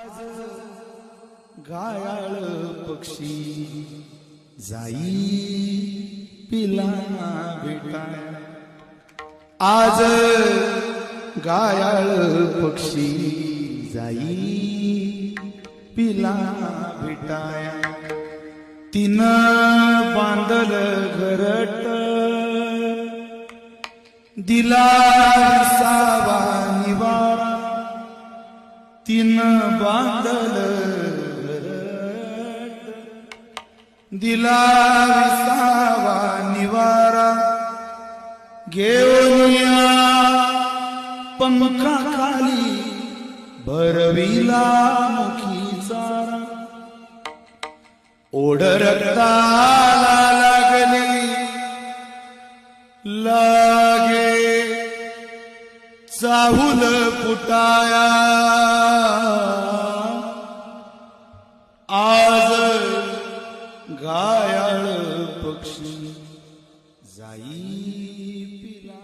आज घायाळ पक्षी जाई पिला भेटाय. आज घायाळ पक्षी जाई पिला भेटाय. तिनं बांधल घरट दिला सावा निवारा. तिनं बांधल घरट दिला सावा निवारा. घेऊन पंखा खाली भरविला मुखी चारा. ओढ रक्ताला लागली लागे चाहुल फुटाया. आज घायाळ पक्षी जाई पिला